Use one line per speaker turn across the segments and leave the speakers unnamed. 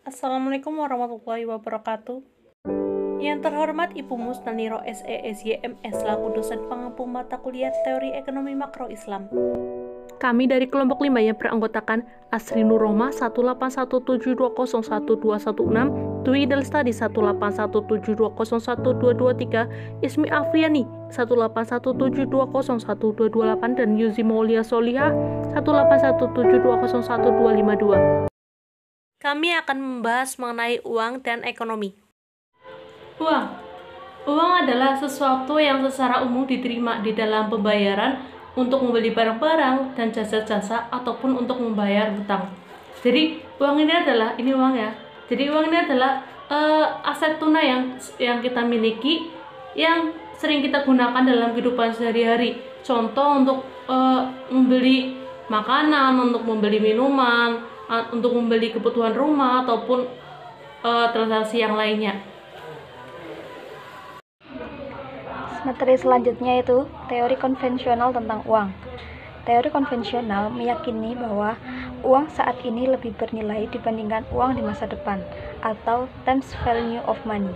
Assalamualaikum warahmatullahi wabarakatuh. Yang terhormat Ibu Musnaniro SESYMS selaku dosen pengampu mata kuliah Teori Ekonomi Makro Islam. Kami dari kelompok 5 yang beranggotakan Asri Nurrohmah 18172011216, Dwi Delstadi 18172012223, Ismi Afriani 18172011228, dan Yuzi Maulia Solihah 18172011252. Kami akan membahas mengenai uang dan ekonomi. Uang adalah sesuatu yang secara umum diterima di dalam pembayaran untuk membeli barang-barang dan jasa-jasa ataupun untuk membayar hutang. Jadi uang ini adalah aset tunai yang kita miliki, yang sering kita gunakan dalam kehidupan sehari-hari. Contoh untuk membeli makanan, untuk membeli minuman, untuk membeli kebutuhan rumah ataupun transaksi yang lainnya.
Materi selanjutnya itu teori konvensional tentang uang. Teori konvensional meyakini bahwa uang saat ini lebih bernilai dibandingkan uang di masa depan, atau times value of money.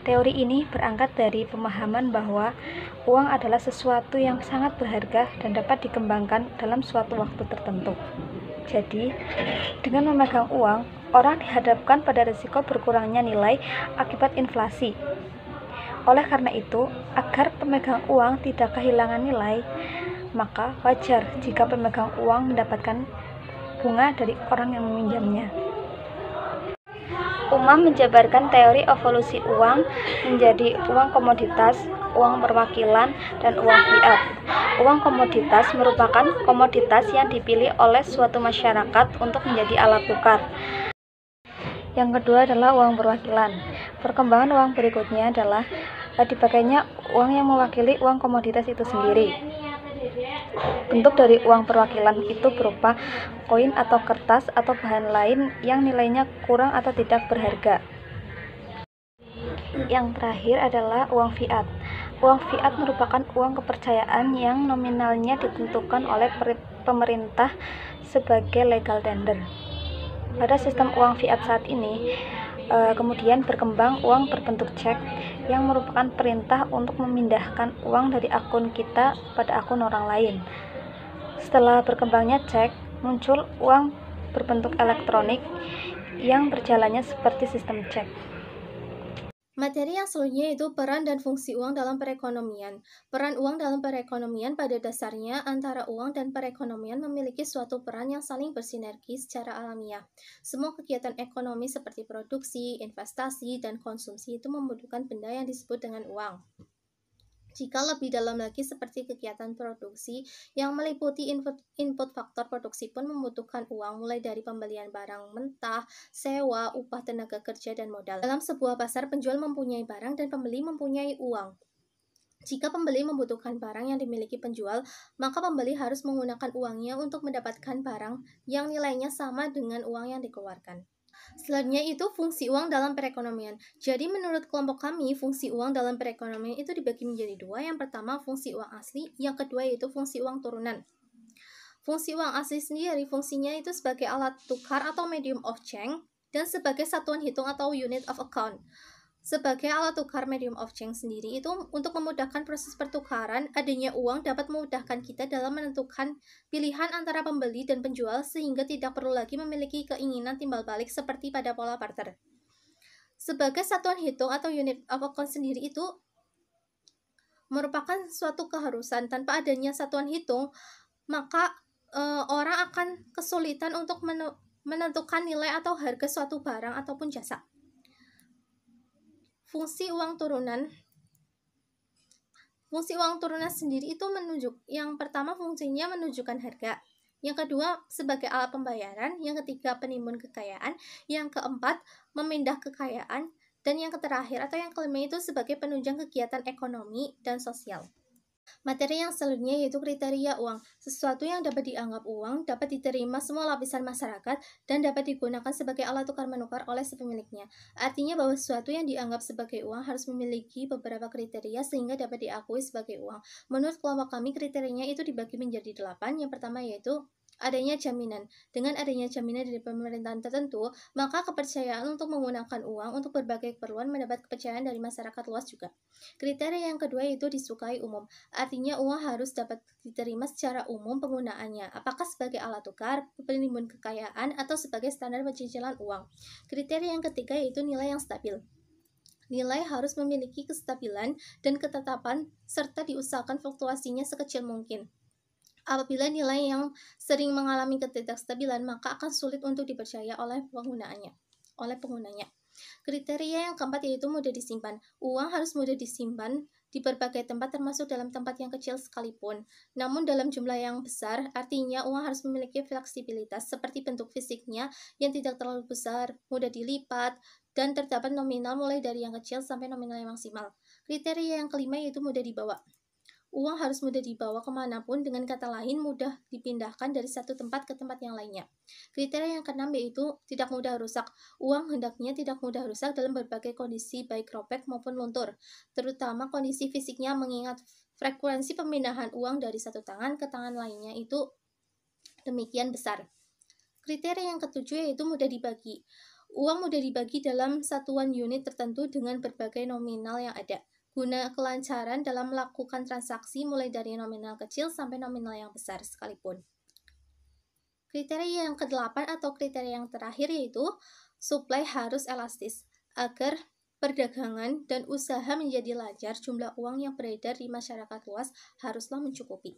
Teori ini berangkat dari pemahaman bahwa uang adalah sesuatu yang sangat berharga dan dapat dikembangkan dalam suatu waktu tertentu. Jadi, dengan memegang uang, orang dihadapkan pada risiko berkurangnya nilai akibat inflasi. Oleh karena itu, agar pemegang uang tidak kehilangan nilai, maka wajar jika pemegang uang mendapatkan bunga dari orang yang meminjamnya. Umam menjabarkan teori evolusi uang menjadi uang komoditas, uang perwakilan, dan uang fiat. Uang komoditas merupakan komoditas yang dipilih oleh suatu masyarakat untuk menjadi alat tukar. Yang kedua adalah uang perwakilan. Perkembangan uang berikutnya adalah dipakainya uang yang mewakili uang komoditas itu sendiri. Bentuk dari uang perwakilan itu berupa koin atau kertas atau bahan lain yang nilainya kurang atau tidak berharga. Yang terakhir adalah uang fiat. Uang fiat merupakan uang kepercayaan yang nominalnya ditentukan oleh pemerintah sebagai legal tender. Pada sistem uang fiat saat ini, kemudian berkembang uang berbentuk cek yang merupakan perintah untuk memindahkan uang dari akun kita pada akun orang lain. Setelah berkembangnya cek, muncul uang berbentuk elektronik yang berjalannya seperti sistem cek.
Materi yang selanjutnya itu peran dan fungsi uang dalam perekonomian. Peran uang dalam perekonomian pada dasarnya antara uang dan perekonomian memiliki suatu peran yang saling bersinergi secara alamiah. Semua kegiatan ekonomi seperti produksi, investasi, dan konsumsi itu membutuhkan benda yang disebut dengan uang. Jika lebih dalam lagi seperti kegiatan produksi yang meliputi input faktor produksi pun membutuhkan uang, mulai dari pembelian barang mentah, sewa, upah tenaga kerja, dan modal. Dalam sebuah pasar, penjual mempunyai barang dan pembeli mempunyai uang. Jika pembeli membutuhkan barang yang dimiliki penjual, maka pembeli harus menggunakan uangnya untuk mendapatkan barang yang nilainya sama dengan uang yang dikeluarkan. Selanjutnya itu fungsi uang dalam perekonomian. Jadi menurut kelompok kami, fungsi uang dalam perekonomian itu dibagi menjadi dua. Yang pertama fungsi uang asli, yang kedua yaitu fungsi uang turunan. Fungsi uang asli sendiri fungsinya itu sebagai alat tukar atau medium of change dan sebagai satuan hitung atau unit of account. Sebagai alat tukar medium of change sendiri itu untuk memudahkan proses pertukaran, adanya uang dapat memudahkan kita dalam menentukan pilihan antara pembeli dan penjual sehingga tidak perlu lagi memiliki keinginan timbal balik seperti pada pola barter. Sebagai satuan hitung atau unit of account sendiri itu merupakan suatu keharusan. Tanpa adanya satuan hitung, maka orang akan kesulitan untuk menentukan nilai atau harga suatu barang ataupun jasa. Fungsi uang turunan sendiri itu yang pertama fungsinya menunjukkan harga, yang kedua sebagai alat pembayaran, yang ketiga penimbun kekayaan, yang keempat memindah kekayaan, dan yang terakhir atau yang kelima itu sebagai penunjang kegiatan ekonomi dan sosial. Materi yang selanjutnya yaitu kriteria uang. Sesuatu yang dapat dianggap uang dapat diterima semua lapisan masyarakat dan dapat digunakan sebagai alat tukar-menukar oleh si pemiliknya. Artinya bahwa sesuatu yang dianggap sebagai uang harus memiliki beberapa kriteria sehingga dapat diakui sebagai uang. Menurut kelompok kami, kriterianya itu dibagi menjadi 8. Yang pertama yaitu adanya jaminan. Dengan adanya jaminan dari pemerintahan tertentu, maka kepercayaan untuk menggunakan uang untuk berbagai keperluan mendapat kepercayaan dari masyarakat luas juga. Kriteria yang kedua yaitu disukai umum. Artinya uang harus dapat diterima secara umum penggunaannya, apakah sebagai alat tukar, penimbun kekayaan, atau sebagai standar pencicilan uang. Kriteria yang ketiga yaitu nilai yang stabil. Nilai harus memiliki kestabilan dan ketetapan serta diusahakan fluktuasinya sekecil mungkin. Apabila nilai yang sering mengalami ketidakstabilan, maka akan sulit untuk dipercaya oleh penggunanya. Kriteria yang keempat yaitu mudah disimpan. Uang harus mudah disimpan di berbagai tempat termasuk dalam tempat yang kecil sekalipun. Namun dalam jumlah yang besar, artinya uang harus memiliki fleksibilitas seperti bentuk fisiknya yang tidak terlalu besar, mudah dilipat, dan terdapat nominal mulai dari yang kecil sampai nominal yang maksimal. Kriteria yang kelima yaitu mudah dibawa. Uang harus mudah dibawa kemanapun, dengan kata lain mudah dipindahkan dari satu tempat ke tempat yang lainnya. Kriteria yang keenam yaitu tidak mudah rusak. Uang hendaknya tidak mudah rusak dalam berbagai kondisi baik robek maupun luntur, terutama kondisi fisiknya, mengingat frekuensi pemindahan uang dari satu tangan ke tangan lainnya itu demikian besar. Kriteria yang ketujuh yaitu mudah dibagi. Uang mudah dibagi dalam satuan unit tertentu dengan berbagai nominal yang ada, guna kelancaran dalam melakukan transaksi mulai dari nominal kecil sampai nominal yang besar sekalipun. Kriteria yang ke-8 atau kriteria yang terakhir yaitu supply harus elastis. Agar perdagangan dan usaha menjadi lancar, jumlah uang yang beredar di masyarakat luas haruslah mencukupi.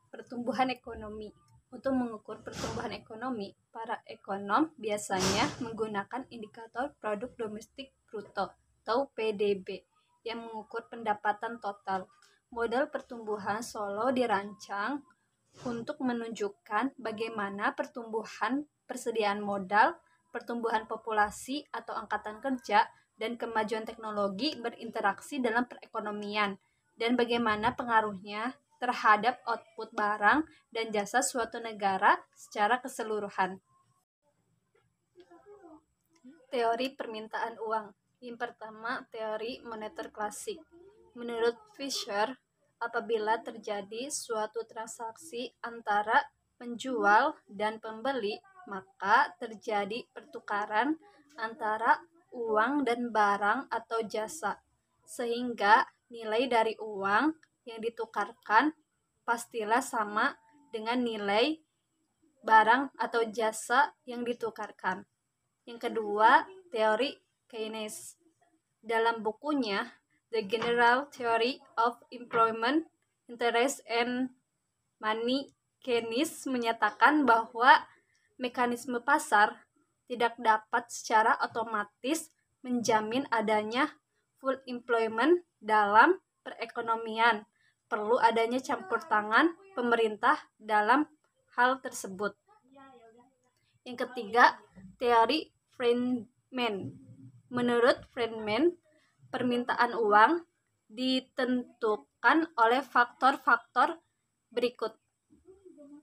Pertumbuhan ekonomi. Untuk mengukur pertumbuhan ekonomi, para ekonom biasanya menggunakan indikator produk domestik bruto atau PDB yang mengukur pendapatan total. Model pertumbuhan Solow dirancang untuk menunjukkan bagaimana pertumbuhan persediaan modal, pertumbuhan populasi atau angkatan kerja, dan kemajuan teknologi berinteraksi dalam perekonomian, dan bagaimana pengaruhnya terhadap output barang dan jasa suatu negara secara keseluruhan. Teori permintaan uang. Yang pertama, teori moneter klasik. Menurut Fisher, apabila terjadi suatu transaksi antara penjual dan pembeli, maka terjadi pertukaran antara uang dan barang atau jasa, sehingga nilai dari uang yang ditukarkan pastilah sama dengan nilai barang atau jasa yang ditukarkan. Yang kedua, teori Keynes. Dalam bukunya The General Theory of Employment, Interest and Money, Keynes menyatakan bahwa mekanisme pasar tidak dapat secara otomatis menjamin adanya full employment dalam perekonomian. Perlu adanya campur tangan pemerintah dalam hal tersebut. Yang ketiga, teori Friedman. Menurut Friedman, permintaan uang ditentukan oleh faktor-faktor berikut.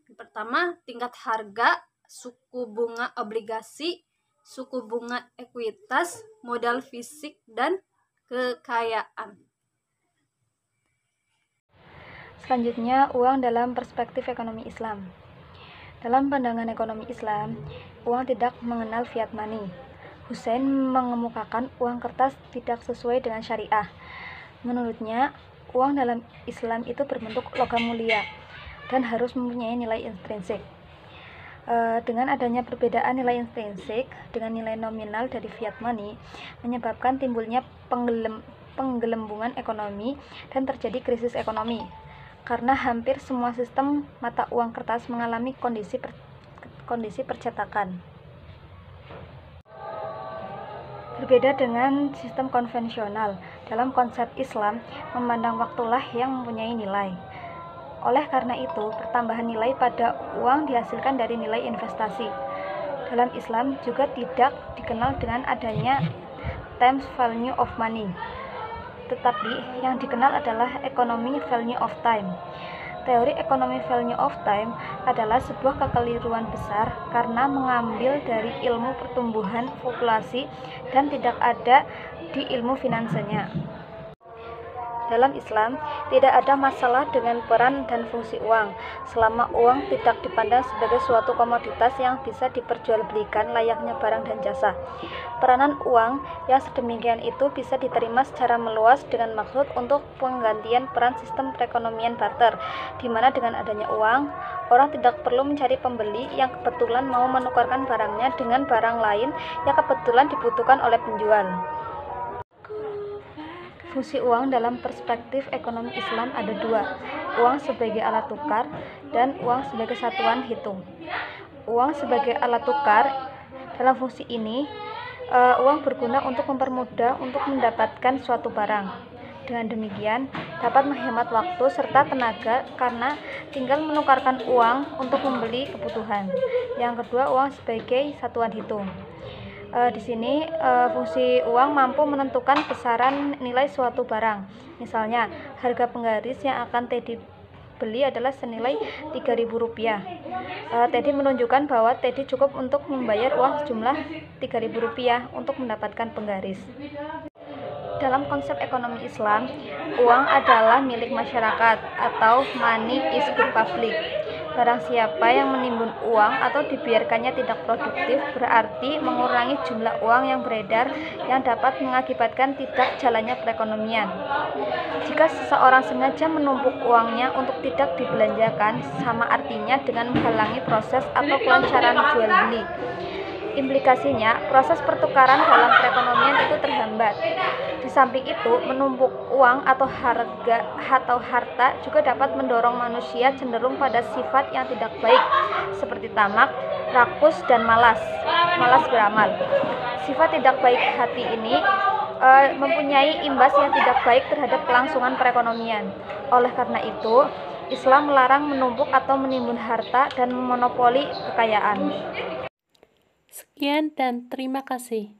Yang pertama, tingkat harga, suku bunga obligasi, suku bunga ekuitas, modal fisik, dan kekayaan.
Selanjutnya, uang dalam perspektif ekonomi Islam. Dalam pandangan ekonomi Islam, uang tidak mengenal fiat money. Hussein mengemukakan uang kertas tidak sesuai dengan syariah. Menurutnya, uang dalam Islam itu berbentuk logam mulia dan harus mempunyai nilai intrinsik. Dengan adanya perbedaan nilai intrinsik dengan nilai nominal dari fiat money, menyebabkan timbulnya penggelembungan ekonomi dan terjadi krisis ekonomi, karena hampir semua sistem mata uang kertas mengalami kondisi percetakan. Berbeda dengan sistem konvensional, dalam konsep Islam, memandang waktulah yang mempunyai nilai. Oleh karena itu, pertambahan nilai pada uang dihasilkan dari nilai investasi. Dalam Islam juga tidak dikenal dengan adanya times value of money, tetapi yang dikenal adalah ekonomi value of time. Teori ekonomi value of time adalah sebuah kekeliruan besar karena mengambil dari ilmu pertumbuhan populasi dan tidak ada di ilmu finansanya. Dalam Islam, tidak ada masalah dengan peran dan fungsi uang, selama uang tidak dipandang sebagai suatu komoditas yang bisa diperjualbelikan layaknya barang dan jasa. Peranan uang yang sedemikian itu bisa diterima secara meluas dengan maksud untuk penggantian peran sistem perekonomian barter, di mana dengan adanya uang, orang tidak perlu mencari pembeli yang kebetulan mau menukarkan barangnya dengan barang lain yang kebetulan dibutuhkan oleh penjual. Fungsi uang dalam perspektif ekonomi Islam ada dua, uang sebagai alat tukar dan uang sebagai satuan hitung. Uang sebagai alat tukar, dalam fungsi ini, uang berguna untuk mempermudah untuk mendapatkan suatu barang. Dengan demikian, dapat menghemat waktu serta tenaga karena tinggal menukarkan uang untuk membeli kebutuhan. Yang kedua, uang sebagai satuan hitung. Di sini fungsi uang mampu menentukan besaran nilai suatu barang. Misalnya, harga penggaris yang akan Teddy beli adalah senilai Rp3.000. Teddy menunjukkan bahwa Teddy cukup untuk membayar uang sejumlah Rp3.000 untuk mendapatkan penggaris. Dalam konsep ekonomi Islam, uang adalah milik masyarakat atau money is good public. Barang siapa yang menimbun uang atau dibiarkannya tidak produktif berarti mengurangi jumlah uang yang beredar yang dapat mengakibatkan tidak jalannya perekonomian. Jika seseorang sengaja menumpuk uangnya untuk tidak dibelanjakan, sama artinya dengan menghalangi proses atau kelancaran jual beli. Implikasinya, proses pertukaran dalam perekonomian itu terhambat. Di samping itu, menumpuk uang atau harta juga dapat mendorong manusia cenderung pada sifat yang tidak baik, seperti tamak, rakus, dan malas beramal. Sifat tidak baik hati ini mempunyai imbas yang tidak baik terhadap kelangsungan perekonomian. Oleh karena itu, Islam melarang menumpuk atau menimbun harta dan memonopoli kekayaan.
Sekian dan terima kasih.